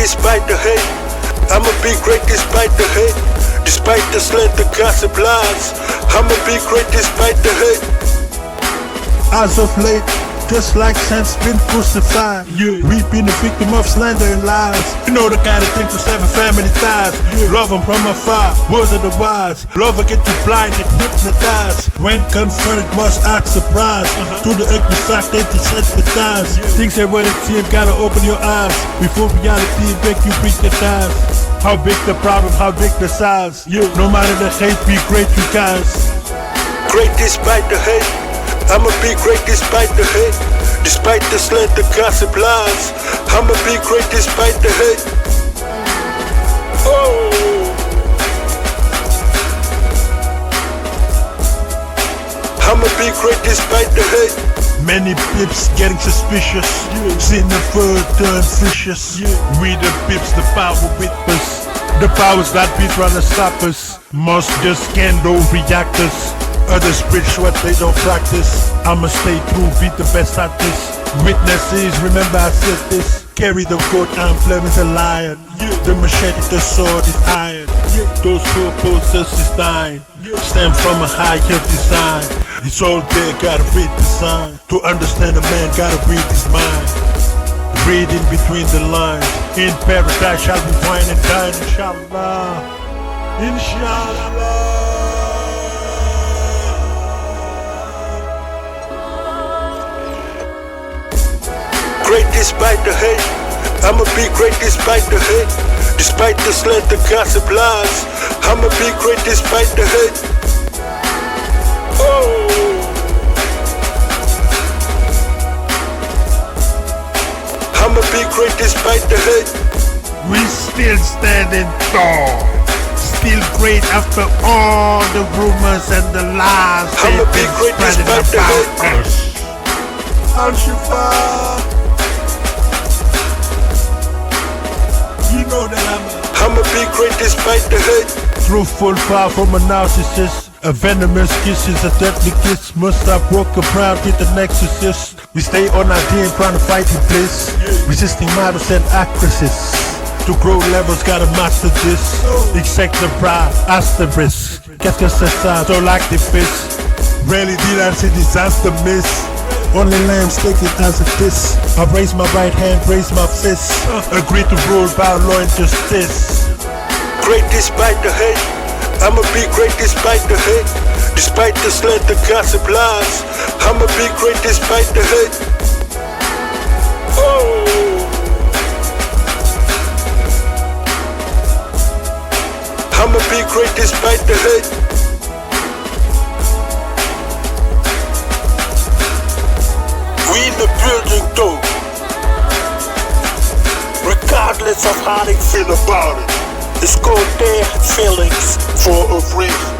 despite the hate. I'ma be great despite the hate. Despite the slander, gossip, lies. I'ma be great despite the hate. As of late, just like Saint's been crucified. We've been a victim of slander and lies. You know the kind of thing to sever family ties. Love them from afar, words of the wise. Love will get you blind and hypnotized. When confronted, must act surprised. To the ugly fact that you sensitize. Things that were the team, gotta open your eyes. Before reality make you break your ties. How big the problem, how big the size. No matter the hate, be great you guys. Great despite the hate. I'ma be great despite the hate. Despite the slander, gossip, lies. I'ma be great despite the hate. Oh. I'ma be great despite the hate. Many pips getting suspicious. Seeing the fur turn vicious. We the pips, the power with us. The powers that be trying to stop us. Must just can't overreact us. Others preach what they don't practice. I'ma stay true, be the best at this. Witnesses, remember I said this. Carry the goat, emblem is a lion. The machete, the sword is iron. Those who oppose us is dying. Stem from a higher design. It's all there, gotta read the sign. To understand a man, gotta read his mind. Read in between the lines. In paradise shall we wine and dine, inshallah. Inshallah. Great despite the hate. I'ma be great despite the hate. Despite the slander, gossip, lies. I'ma be great despite the hate. Oh. I'ma be great despite the hate. We still standing tall. Still great after all the rumors and the lies. I'ma be great despite the hate. Shiffai. You know that I'ma be great despite the hate. Truthful, far from a narcissist. A venomous kiss is a deadly kiss. Must stop walking proud with the exorcist. We stay on our game trying to fight in bliss. Resisting models and actresses. To grow levels gotta master this. Exact the pride, asterisk. Qu'est-ce que c'est ça, don't like the fist. Rarely did I see disaster miss. Only lambs take it as it is. I raise my right hand, raise my fist. Agree to rule by law and justice. Great despite the hate. I'ma be great despite the hate. Despite the slander, gossip, lies. I'ma be great despite the hate. Oh. I'ma be great despite the hate. We in the building though. Regardless of how they feel about it. It's called their feelings for a reason.